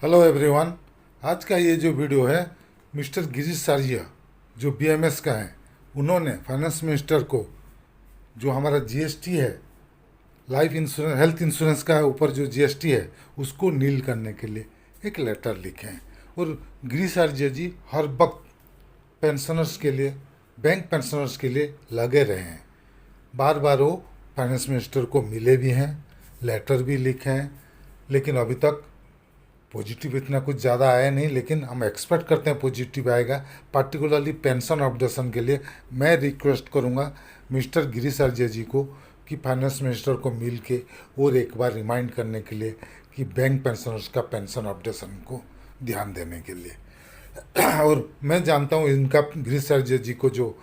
Hello everyone. आज का ये जो वीडियो है मिस्टर गिरीश सारिया जो बीएमएस का है, उन्होंने फाइनेंस मिनिस्टर को जो हमारा जीएसटी है, लाइफ इंश्योरेंस हेल्थ इंश्योरेंस का ऊपर जो जीएसटी है उसको नील करने के लिए एक लेटर लिखे हैं। और गिरीश सारिया जी हर वक्त पेंशनर्स के लिए, बैंक पेंशनर्स के लिए लगे रहे हैं। बार बार वो फाइनेंस मिनिस्टर को मिले भी हैं, लेटर भी लिखे हैं, लेकिन अभी तक पॉजिटिव इतना कुछ ज़्यादा आया नहीं। लेकिन हम एक्सपेक्ट करते हैं पॉजिटिव आएगा। पार्टिकुलरली पेंशन अपडेशन के लिए मैं रिक्वेस्ट करूंगा मिस्टर गिरीश आर्य जी को कि फाइनेंस मिनिस्टर को मिल के और एक बार रिमाइंड करने के लिए कि बैंक पेंशनर्स का पेंशन अपडेशन को ध्यान देने के लिए। और मैं जानता हूँ इनका गिरीश आर्य जी को जो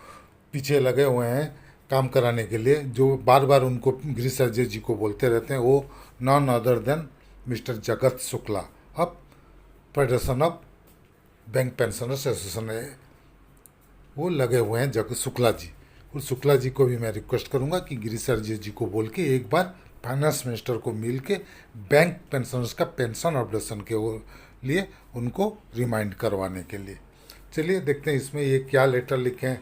पीछे लगे हुए हैं काम कराने के लिए, जो बार बार उनको गिरीश आर्य जी को बोलते रहते हैं, वो नॉन अदर देन मिस्टर जगत शुक्ला अब federation of bank pensioners association है, वो लगे हुए हैं जगत शुक्ला जी। और शुक्ला जी को भी मैं रिक्वेस्ट करूंगा कि गिरीश आर्य जी को बोल के एक बार फाइनेंस मिनिस्टर को मिल के बैंक पेंशनर्स का पेंशन अपडेशन के लिए उनको रिमाइंड करवाने के लिए। चलिए देखते हैं इसमें ये क्या लेटर लिखे हैं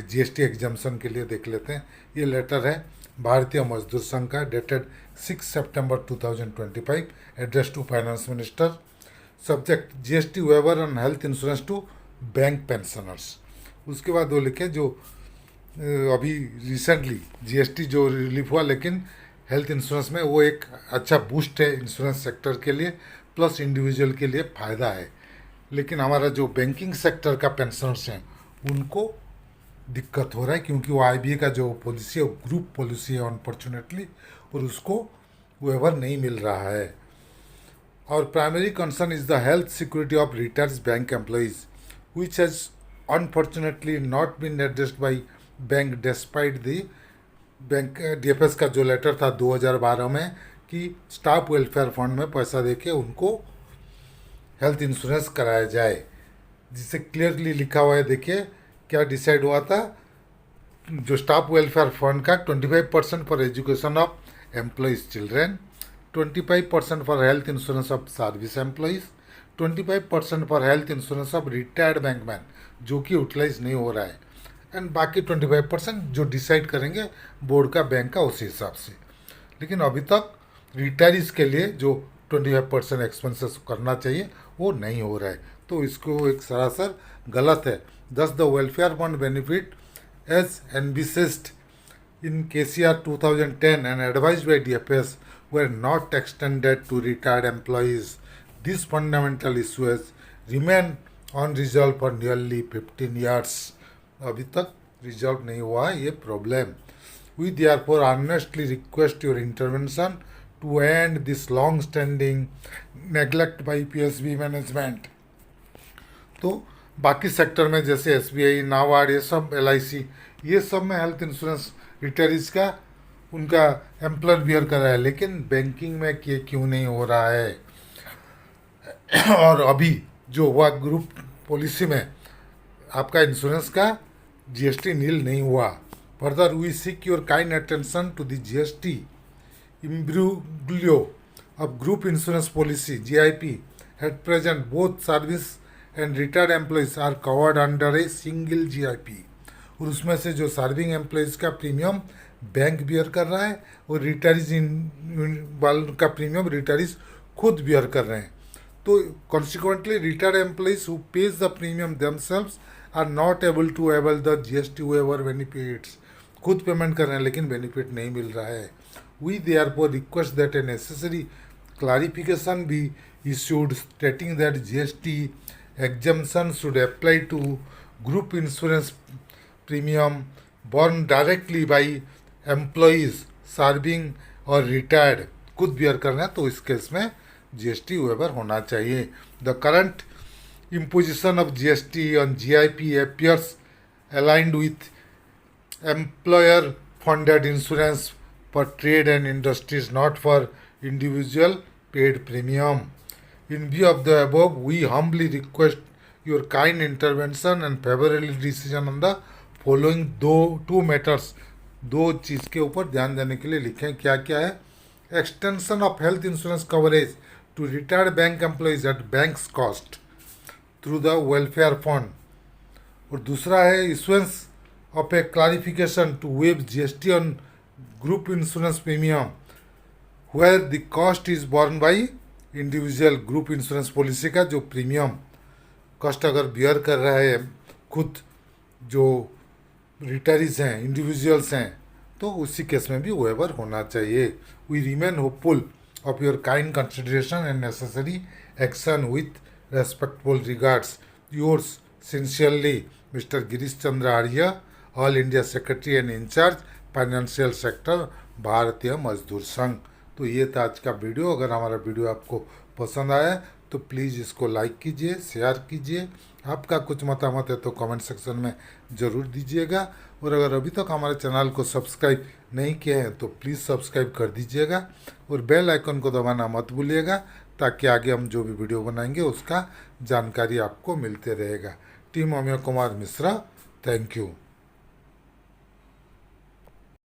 जीएसटी एग्जाम्शन के लिए, देख लेते हैं। ये लेटर है भारतीय मजदूर संघ का, डेटेड 6 सितंबर 2025, address to finance minister, subject GST waiver on health insurance to bank pensioners. उसके बाद वो लिखे जो अभी रिसेंटली जीएसटी जो रिलीफ हुआ, लेकिन हेल्थ इंश्योरेंस में वो एक अच्छा बूस्ट है इंश्योरेंस सेक्टर के लिए, प्लस इंडिविजुअल के लिए फ़ायदा है। लेकिन हमारा जो बैंकिंग सेक्टर का पेंशनर्स हैं उनको दिक्कत हो रहा है, क्योंकि वो आईबीए का जो पॉलिसी है वो ग्रुप पॉलिसी है अनफॉर्चुनेटली, और उसको वेवर नहीं मिल रहा है। और primary concern is the health security of retired bank employees which has unfortunately not been addressed by bank despite the bank DFS का जो लेटर था 2012 में कि स्टाफ वेलफेयर फंड में पैसा देके उनको हेल्थ इंश्योरेंस कराया जाए, जिसे क्लियरली लिखा हुआ है। देखिए क्या डिसाइड हुआ था, जो स्टाफ वेलफेयर फंड का 25% for education of employees children, 25% for health insurance of service employees, 25% for health insurance of retired Bankman जो कि यूटिलाइज नहीं हो रहा है, एंड बाकी 25% जो डिसाइड करेंगे बोर्ड का बैंक का उसी हिसाब से। लेकिन अभी तक रिटायरीज के लिए जो 25% एक्सपेंसेस करना चाहिए वो नहीं हो रहा है, तो इसको एक सरासर गलत है। Thus, the welfare fund benefit as envisaged in KCR 2010 and advised by DFS were not extended to retired employees. This fundamental issue has remained unresolved for nearly 15 years. अभी तक रिजॉल्व नहीं हुआ है ये problem. We therefore earnestly request your intervention to end this long-standing neglect by PSB management. तो बाकी sector में जैसे एसबीआई, नाबार्ड, ये सब एलआईसी, ये सब में हेल्थ इंश्योरेंस रिटायरीज का उनका एम्प्लॉयर बियर कर रहा है, लेकिन बैंकिंग में ये क्यों नहीं हो रहा है। और अभी जो हुआ ग्रुप पॉलिसी में आपका इंश्योरेंस का जीएसटी नील नहीं हुआ। Further we seek your kind attention to the GST imbroglio of group insurance policy GIP. At present both service and retired employees are covered under a single GIP. और उसमें से जो serving employees का premium bank bear कर रहा है और retirees वालों का प्रीमियम रिटायरीज खुद बियर कर रहे हैं। तो consequently retired employees who pays the premium themselves are not able to able the GST waiver benefits. खुद पेमेंट कर रहे हैं लेकिन बेनिफिट नहीं मिल रहा है। We therefore request that a necessary clarification be issued stating that GST exemption should apply to group insurance premium borne directly by employees serving or retired खुद बियर करना है, तो इस केस में जीएसटी वेवर होना चाहिए। The current imposition of GST on GIP appears aligned with employer funded insurance for trade and industries, not for individual paid premium. In view of the above, we humbly request your kind intervention and favorable decision on the following two matters। दो चीज़ के ऊपर ध्यान देने के लिए लिखें। क्या क्या है? Extension of health insurance coverage to retired bank employees at bank's cost through the welfare fund. और दूसरा है issuance of a clarification to waive GST on group insurance premium where the cost is borne by individual group insurance policy का जो premium cost अगर beer कर रहा है खुद जो रिटायरीज हैं, इंडिविजुअल्स हैं, तो उसी केस में भी वेवर होना चाहिए. We remain hopeful of your kind consideration and necessary action with respectful regards. Yours sincerely mister Girish Chandra Arya, all India secretary and incharge financial sector, Bharatiya Mazdoor संघ. तो ये था आज का वीडियो. अगर हमारा वीडियो आपको पसंद आया तो प्लीज़ इसको लाइक कीजिए, शेयर कीजिए. आपका कुछ मतामत है तो कमेंट सेक्शन में ज़रूर दीजिएगा. और अगर अभी तक हमारे चैनल को सब्सक्राइब नहीं किए हैं तो प्लीज़ सब्सक्राइब कर दीजिएगा और बेल आइकन को दबाना मत भूलिएगा ताकि आगे हम जो भी वीडियो बनाएंगे उसका जानकारी आपको मिलते रहेगा. Team Amey Kumar Mishra, thank you.